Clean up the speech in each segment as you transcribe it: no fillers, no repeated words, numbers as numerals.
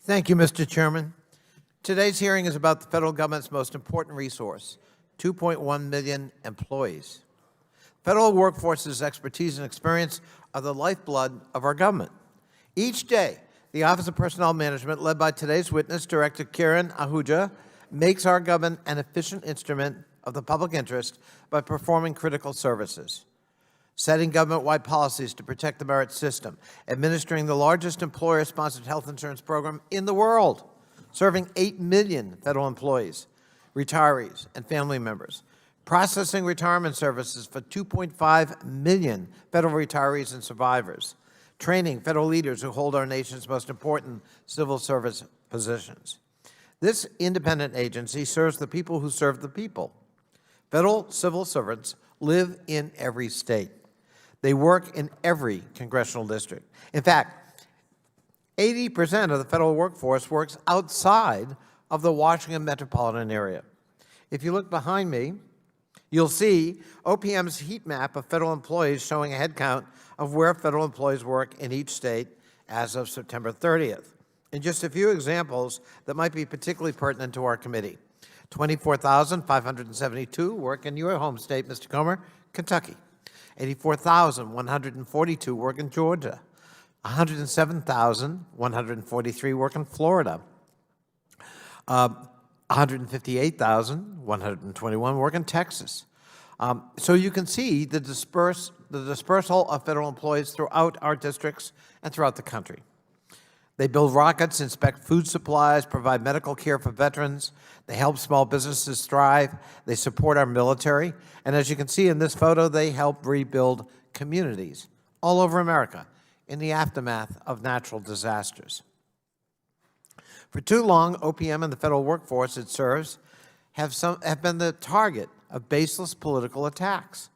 Thank you, Mr. Chairman. Today's hearing is about the federal government's most important resource, 2.1 million employees. Federal workforce's expertise and experience are the lifeblood of our government. Each day, the Office of Personnel Management, led by today's witness, Director Kiran Ahuja, makes our government an efficient instrument of the public interest by performing critical services, setting government-wide policies to protect the merit system, administering the largest employer-sponsored health insurance program in the world, serving 8 million federal employees, retirees, and family members, processing retirement services for 2.5 million federal retirees and survivors, training federal leaders who hold our nation's most important civil service positions. This independent agency serves the people who serve the people. Federal civil servants live in every state. They work in every congressional district. In fact, 80% of the federal workforce works outside of the Washington metropolitan area. If you look behind me, you'll see OPM's heat map of federal employees showing a head count of where federal employees work in each state as of September 30th. And just a few examples that might be particularly pertinent to our committee. 24,572 work in your home state, Mr. Comer, Kentucky. 84,142 work in Georgia. 107,143 work in Florida. 158,121 work in Texas. So you can see the dispersal of federal employees throughout our districts and throughout the country. They build rockets, inspect food supplies, provide medical care for veterans. They help small businesses thrive. They support our military. And as you can see in this photo, they help rebuild communities all over America in the aftermath of natural disasters. For too long, OPM and the federal workforce it serves have been the target of baseless political attacks.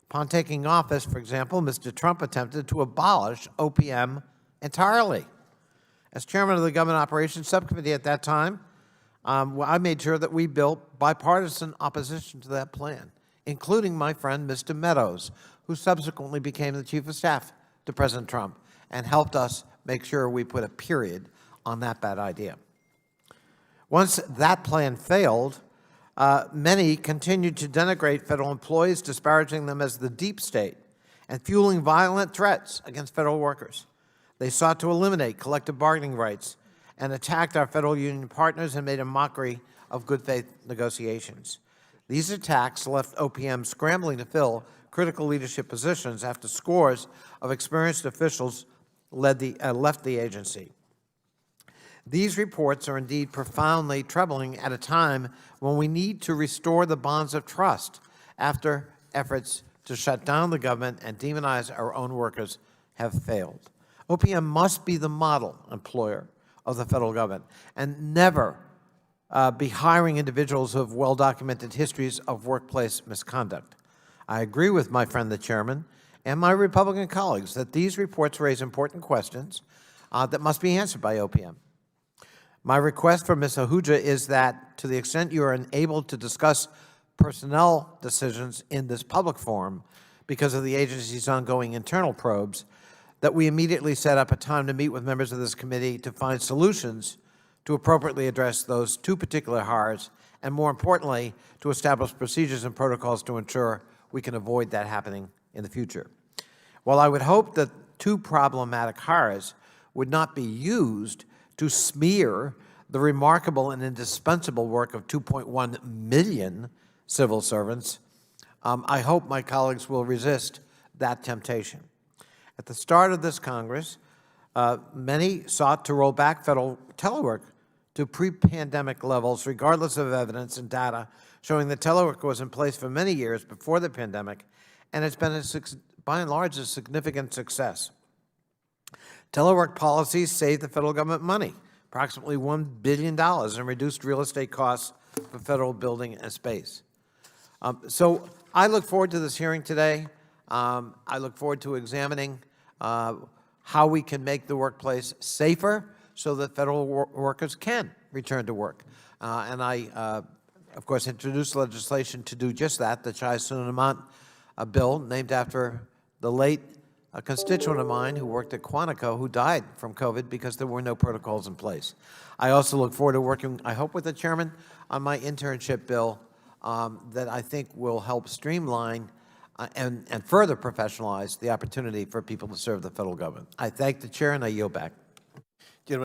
Upon taking office, for example, Mr. Trump attempted to abolish OPM entirely. As chairman of the Government Operations Subcommittee at that time, I made sure that we built bipartisan opposition to that plan, including my friend Mr. Meadows, who subsequently became the Chief of Staff to President Trump and helped us make sure we put a period on that bad idea. Once that plan failed, many continued to denigrate federal employees, disparaging them as the deep state and fueling violent threats against federal workers. They sought to eliminate collective bargaining rights and attacked our federal union partners and made a mockery of good faith negotiations. These attacks left OPM scrambling to fill critical leadership positions after scores of experienced officials left the agency. These reports are indeed profoundly troubling at a time when we need to restore the bonds of trust after efforts to shut down the government and demonize our own workers have failed. OPM must be the model employer of the federal government and never be hiring individuals who have well-documented histories of workplace misconduct. I agree with my friend the chairman and my Republican colleagues that these reports raise important questions that must be answered by OPM. My request for Ms. Ahuja is that, to the extent you are unable to discuss personnel decisions in this public forum because of the agency's ongoing internal probes, that we immediately set up a time to meet with members of this committee to find solutions to appropriately address those two particular hires, and more importantly, to establish procedures and protocols to ensure we can avoid that happening in the future. While I would hope that two problematic hires would not be used to smear the remarkable and indispensable work of 2.1 million civil servants, I hope my colleagues will resist that temptation. At the start of this Congress, many sought to roll back federal telework to pre-pandemic levels, regardless of evidence and data showing that telework was in place for many years before the pandemic, and it's been, by and large, a significant success. Telework policies saved the federal government money, approximately $1 billion, and reduced real estate costs for federal building and space. So I look forward to this hearing today. I look forward to examining how we can make the workplace safer so that federal workers can return to work. And I, of course, introduced legislation to do just that, the Chai Soonamant bill, named after the late a constituent of mine who worked at Quantico who died from COVID because there were no protocols in place. I also look forward to working, I hope, with the chairman on my internship bill that I think will help streamline and further professionalize the opportunity for people to serve the federal government. I thank the chair and I yield back.